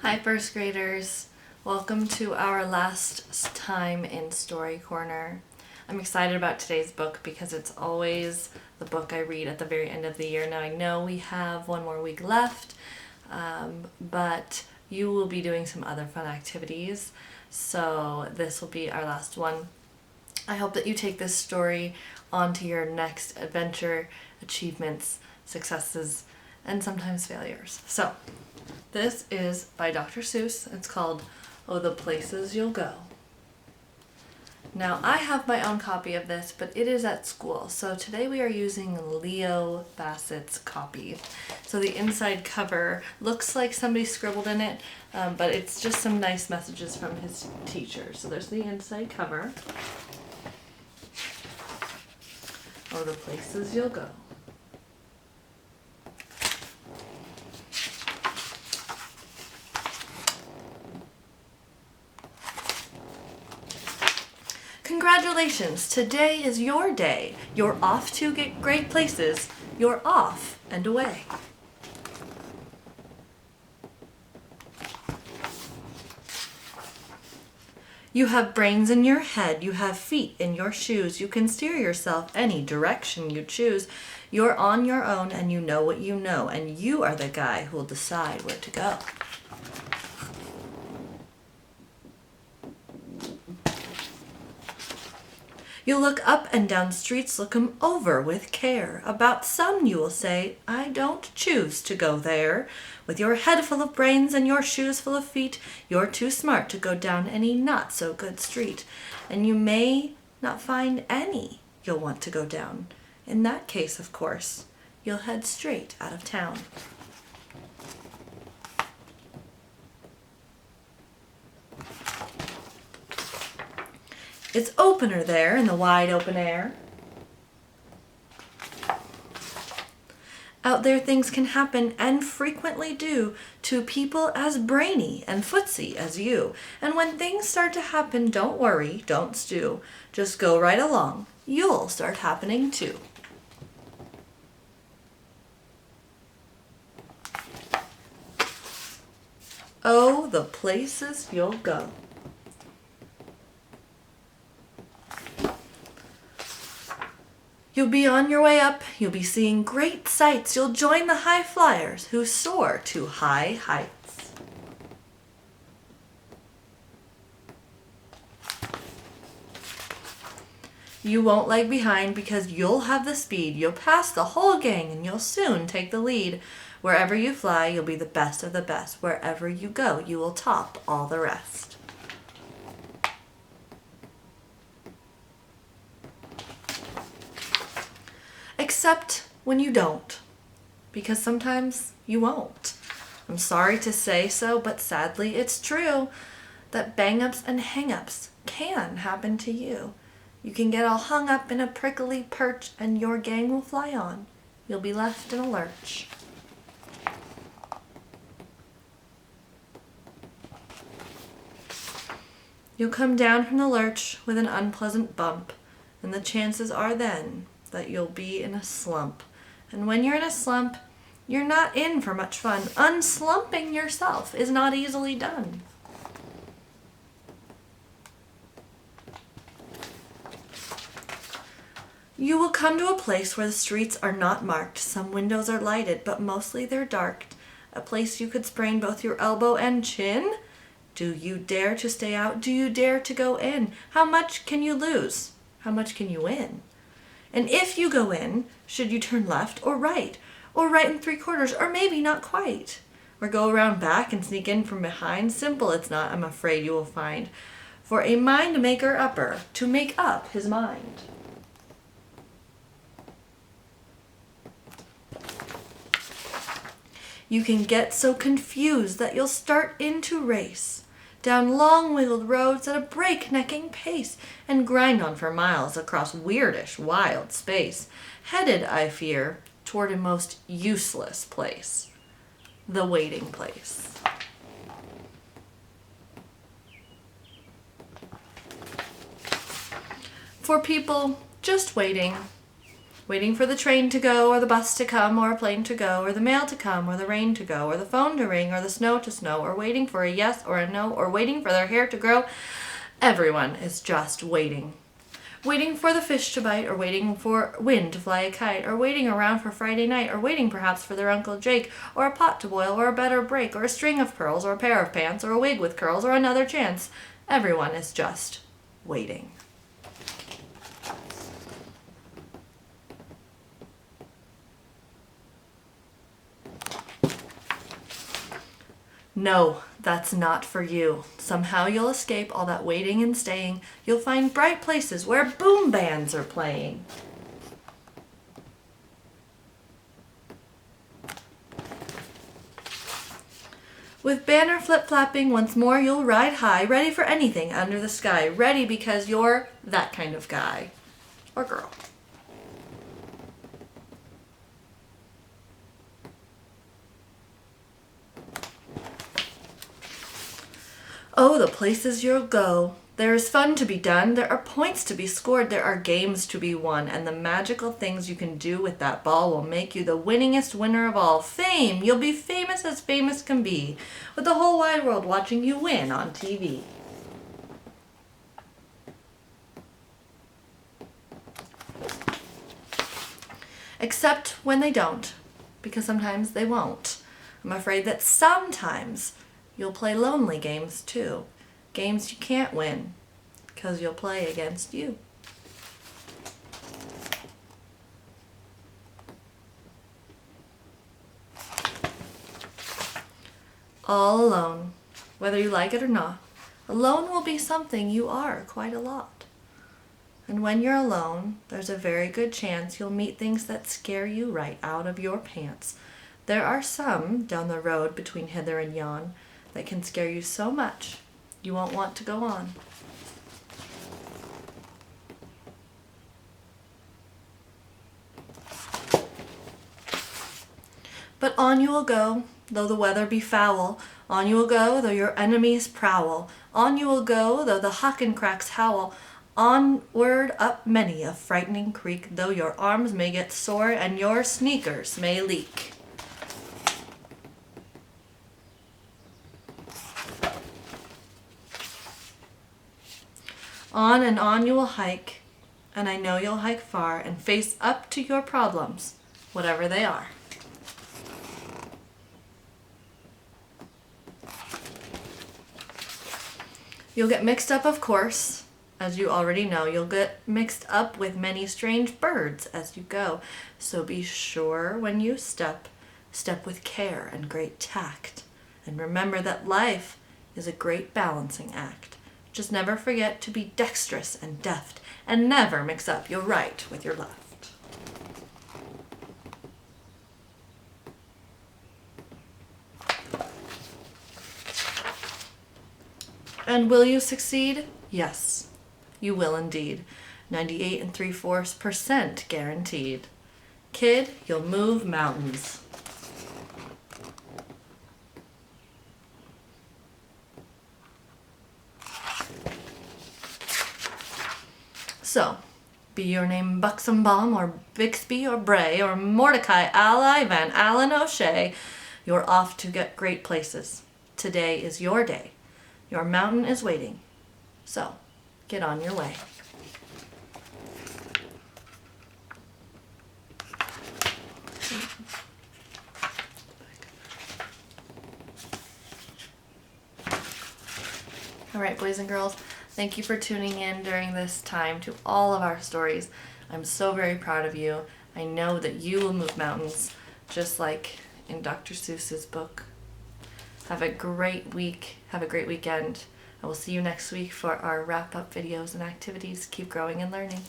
Hi first graders, welcome to our last time in Story Corner. I'm excited about today's book because it's always the book I read at the very end of the year. Now I know we have one more week left, but you will be doing some other fun activities, so this will be our last one. I hope that you take this story on to your next adventure, achievements, successes, and sometimes failures. So, this is by Dr. Seuss. It's called Oh, the Places You'll Go. Now, I have my own copy of this, but it is at school. So today we are using Leo Bassett's copy. So the inside cover looks like somebody scribbled in it, but it's just some nice messages from his teacher. So there's the inside cover. Oh, the places you'll go. Congratulations! Today is your day. You're off to get great places. You're off and away. You have brains in your head. You have feet in your shoes. You can steer yourself any direction you choose. You're on your own and you know what you know, and you are the guy who'll decide where to go. You look up and down streets, look 'em over with care. About some you will say, I don't choose to go there. With your head full of brains and your shoes full of feet, you're too smart to go down any not so good street. And you may not find any you'll want to go down. In that case, of course, you'll head straight out of town. It's opener there in the wide open air. Out there things can happen and frequently do to people as brainy and footsy as you. And when things start to happen, don't worry, don't stew. Just go right along. You'll start happening too. Oh, the places you'll go. You'll be on your way up, you'll be seeing great sights, you'll join the high flyers who soar to high heights. You won't lag behind because you'll have the speed, you'll pass the whole gang and you'll soon take the lead. Wherever you fly, you'll be the best of the best. Wherever you go, you will top all the rest. Except when you don't, because sometimes you won't. I'm sorry to say so, but sadly it's true that bang-ups and hang-ups can happen to you. You can get all hung up in a prickly perch and your gang will fly on. You'll be left in a lurch. You'll come down from the lurch with an unpleasant bump, and the chances are then that you'll be in a slump. And when you're in a slump, you're not in for much fun. Unslumping yourself is not easily done. You will come to a place where the streets are not marked. Some windows are lighted, but mostly they're dark. A place you could sprain both your elbow and chin? Do you dare to stay out? Do you dare to go in? How much can you lose? How much can you win? And if you go in, should you turn left or right and 3/4, or maybe not quite? Or go around back and sneak in from behind? Simple it's not, I'm afraid you will find, for a mind maker upper to make up his mind. You can get so confused that you'll start in to race down long wiggled roads at a breaknecking pace and grind on for miles across weirdish wild space, headed, I fear, toward a most useless place, the waiting place. For people just waiting Waiting for the train to go, or the bus to come, or a plane to go, or the mail to come, or the rain to go, or the phone to ring, or the snow to snow, or waiting for a yes or a no, or waiting for their hair to grow. Everyone is just waiting. Waiting for the fish to bite, or waiting for wind to fly a kite, or waiting around for Friday night, or waiting perhaps for their Uncle Jake, or a pot to boil, or a better break, or a string of pearls, or a pair of pants, or a wig with curls, or another chance. Everyone is just waiting. No, that's not for you. Somehow you'll escape all that waiting and staying. You'll find bright places where boom bands are playing. With banner flip-flapping, once more you'll ride high, ready for anything under the sky. Ready because you're that kind of guy or girl. Oh, the places you'll go. There is fun to be done, there are points to be scored, there are games to be won, and the magical things you can do with that ball will make you the winningest winner of all. Fame! You'll be famous as famous can be, with the whole wide world watching you win on TV. Except when they don't, because sometimes they won't. I'm afraid that sometimes you'll play lonely games too. Games you can't win, because you'll play against you. All alone, whether you like it or not. Alone will be something you are quite a lot. And when you're alone, there's a very good chance you'll meet things that scare you right out of your pants. There are some down the road between hither and yon that can scare you so much you won't want to go on. But on you will go, though the weather be foul. On you will go, though your enemies prowl. On you will go, though the Hakken-Kraks howl. Onward up many a frightening creek, though your arms may get sore and your sneakers may leak. On and on you will hike, and I know you'll hike far and face up to your problems, whatever they are. You'll get mixed up, of course, as you already know. You'll get mixed up with many strange birds as you go. So be sure when you step with care and great tact. And remember that life is a great balancing act. Just never forget to be dexterous and deft, and never mix up your right with your left. And will you succeed? Yes, you will indeed. 98 3/4% guaranteed. Kid, you'll move mountains. So, be your name Buxombaum or Bixby or Bray or Mordecai Ally Van Allen O'Shea, you're off to get great places. Today is your day. Your mountain is waiting. So, get on your way. All right, boys and girls, thank you for tuning in during this time to all of our stories. I'm so very proud of you. I know that you will move mountains, just like in Dr. Seuss's book. Have a great week. Have a great weekend. I will see you next week for our wrap-up videos and activities. Keep growing and learning.